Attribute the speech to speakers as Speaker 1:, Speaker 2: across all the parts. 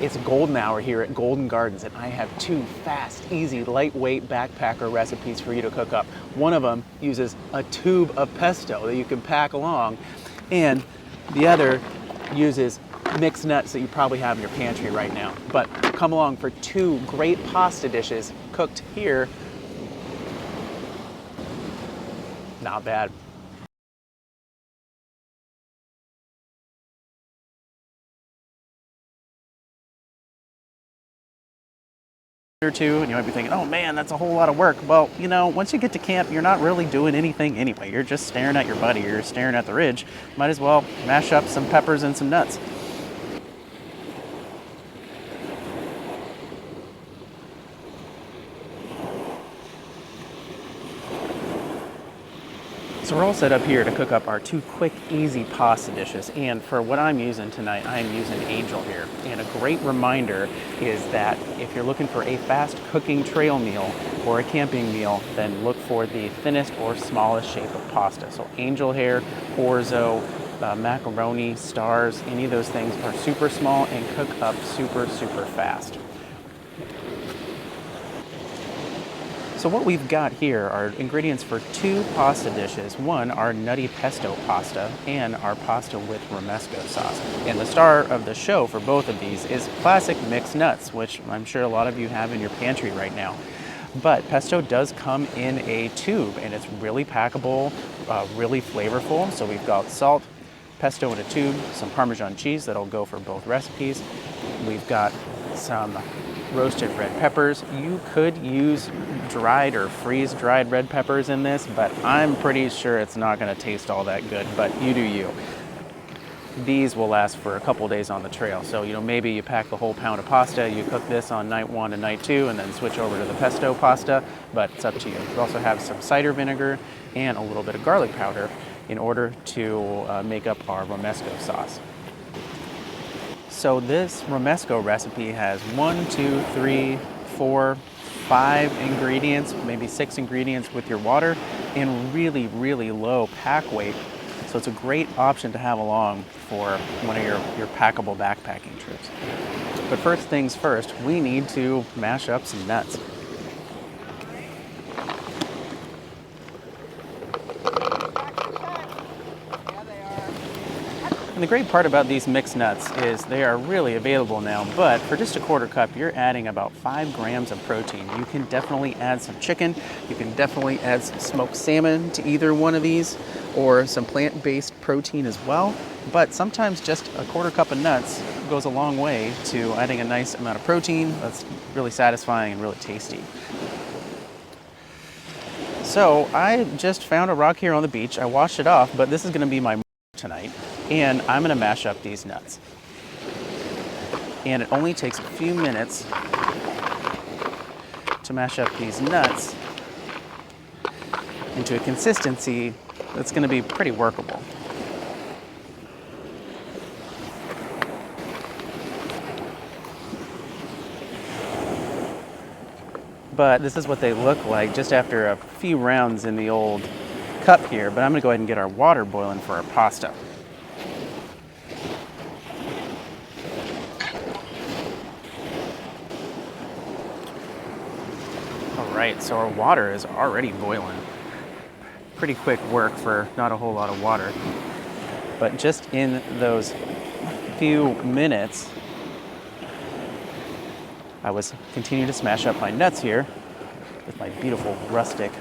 Speaker 1: It's golden hour here at Golden Gardens, and I have two fast, easy, lightweight backpacker recipes for you to cook up. One of them uses a tube of pesto that you can pack along, and the other uses mixed nuts that you probably have in your pantry right now. But come along for two great pasta dishes cooked here. Not bad. Or two, and you might be thinking, oh man, that's a whole lot of work. Well, you know, once you get to camp, you're not really doing anything anyway. You're just staring at your buddy, you're staring at the ridge. Might as well mash up some peppers and some nuts. So we're all set up here to cook up our two quick, easy pasta dishes. And for what I'm using tonight, I'm using Angel here. And a great reminder is that if you're looking for a fast cooking trail meal or a camping meal, then look for the thinnest or smallest shape of pasta. So Angel here, orzo, macaroni, stars, any of those things are super small and cook up super, super fast. So what we've got here are ingredients for two pasta dishes. One, our nutty pesto pasta, and our pasta with Romesco sauce. And the star of the show for both of these is classic mixed nuts, which I'm sure a lot of you have in your pantry right now. But pesto does come in a tube, and it's really packable, really flavorful. So we've got salt, pesto in a tube, some Parmesan cheese that'll go for both recipes. We've got some roasted red peppers. You could use dried or freeze-dried red peppers in this, but I'm pretty sure it's not going to taste all that good, but you do you. These will last for a couple days on the trail. So, you know, maybe you pack the whole pound of pasta, you cook this on night one and night two, and then switch over to the pesto pasta, but it's up to you. We also have some cider vinegar and a little bit of garlic powder in order to make up our Romesco sauce. So this Romesco recipe has 1, 2, 3, 4, 5 ingredients, maybe 6 ingredients with your water, and really, really low pack weight. So it's a great option to have along for one of your packable backpacking trips. But first things first, we need to mash up some nuts. And the great part about these mixed nuts is they are really available now, but for just a quarter cup, you're adding about 5 grams of protein. You can definitely add some chicken, you can definitely add some smoked salmon to either one of these, or some plant-based protein as well, but sometimes just a quarter cup of nuts goes a long way to adding a nice amount of protein that's really satisfying and really tasty. So I just found a rock here on the beach. I washed it off, but this is gonna be my tonight, and I'm gonna mash up these nuts. And it only takes a few minutes to mash up these nuts into a consistency that's gonna be pretty workable. But this is what they look like just after a few rounds in the old cup here, but I'm gonna go ahead and get our water boiling for our pasta. All right, so our water is already boiling. Pretty quick work for not a whole lot of water. But just in those few minutes, I was continuing to smash up my nuts here with my beautiful Rustic.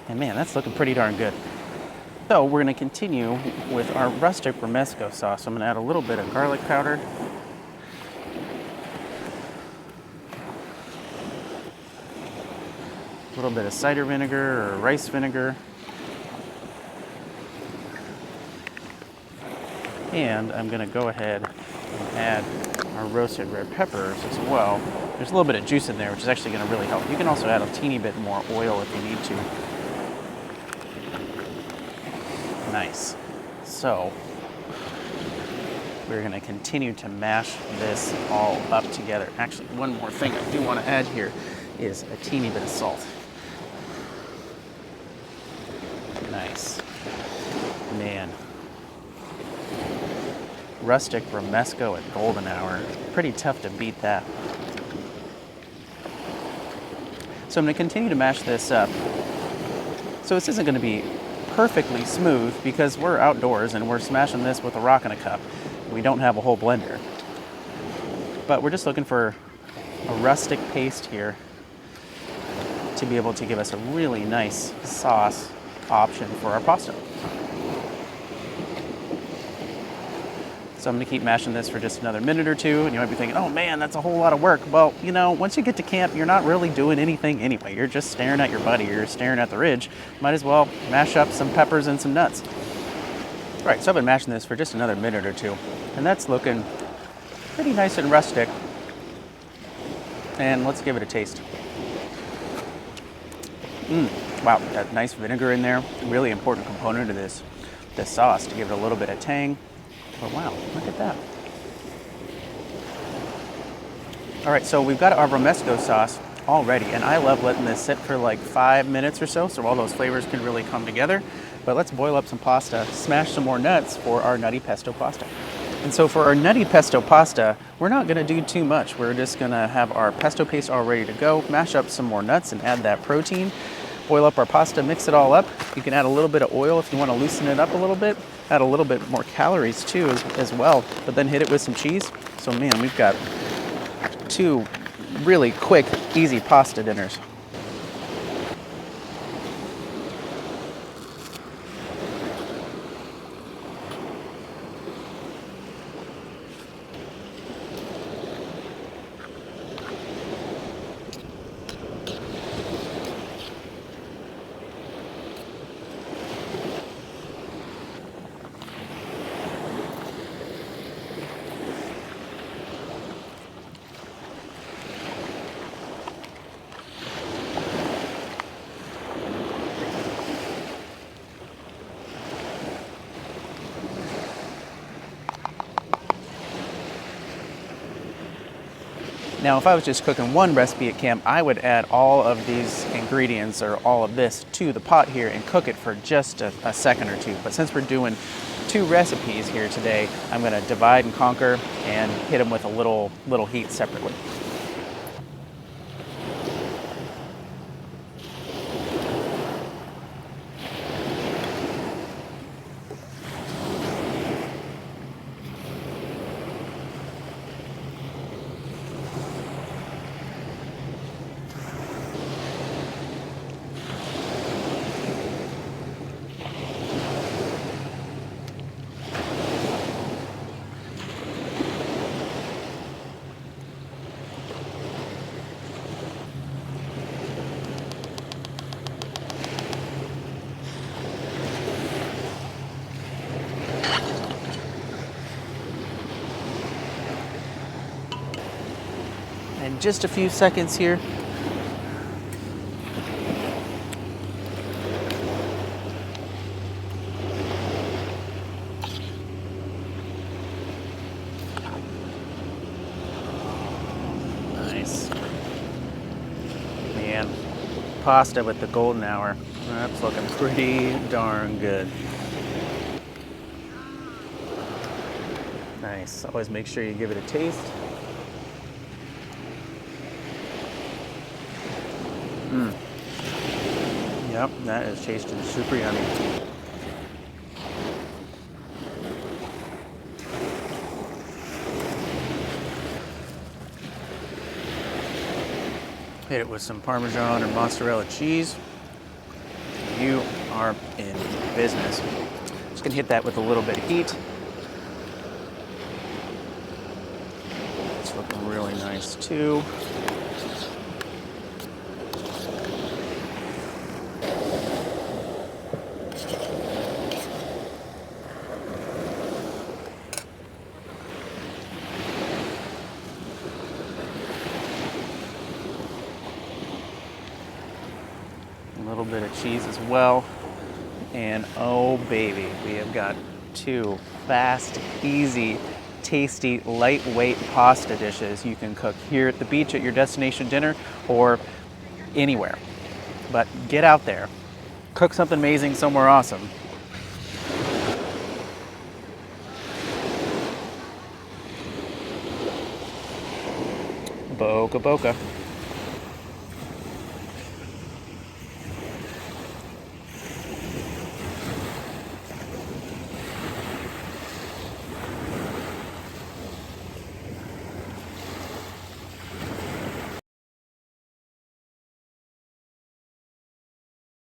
Speaker 1: And man, that's looking pretty darn good. So we're gonna continue with our rustic Romesco sauce. I'm gonna add a little bit of garlic powder. A little bit of cider vinegar or rice vinegar. And I'm gonna go ahead and add our roasted red peppers as well. There's a little bit of juice in there, which is actually gonna really help. You can also add a teeny bit more oil if you need to. Nice. So we're gonna continue to mash this all up together. Actually, one more thing I do wanna add here is a teeny bit of salt. Nice. Man. Rustic Romesco at golden hour. Pretty tough to beat that. So I'm going to continue to mash this up. So this isn't going to be perfectly smooth because we're outdoors and we're smashing this with a rock and a cup. We don't have a whole blender. But we're just looking for a rustic paste here to be able to give us a really nice sauce option for our pasta. So I'm going to keep mashing this for just another minute or two, and you might be thinking, oh man, that's a whole lot of work. Well, you know, once you get to camp, you're not really doing anything anyway. You're just staring at your buddy, you're staring at the ridge. Might as well mash up some peppers and some nuts. All right, so I've been mashing this for just another minute or two, and that's looking pretty nice and rustic. And let's give it a taste. Wow, that nice vinegar in there. Really important component of this sauce to give it a little bit of tang. But wow, look at that. All right, so we've got our Romesco sauce all ready, and I love letting this sit for like 5 minutes or so all those flavors can really come together. But let's boil up some pasta, smash some more nuts for our nutty pesto pasta. And so for our nutty pesto pasta, we're not gonna do too much. We're just gonna have our pesto paste all ready to go, mash up some more nuts and add that protein, boil up our pasta, mix it all up. You can add a little bit of oil if you wanna loosen it up a little bit, add a little bit more calories too as well, but then hit it with some cheese. So man, we've got 2 really quick, easy pasta dinners. Now, if I was just cooking one recipe at camp, I would add all of these ingredients or all of this to the pot here and cook it for just a second or two. But since we're doing 2 recipes here today, I'm gonna divide and conquer and hit them with a little heat separately. In just a few seconds here. Nice. Man, pasta with the golden hour. That's looking pretty darn good. Nice. Always make sure you give it a taste. Yep, that is tasting super yummy. Hit it with some Parmesan or mozzarella cheese. You are in business. Just gonna hit that with a little bit of heat. It's looking really nice too. A little bit of cheese as well. And oh baby, we have got 2 fast, easy, tasty, lightweight pasta dishes you can cook here at the beach at your destination dinner or anywhere. But get out there, cook something amazing somewhere awesome. Boca Boca.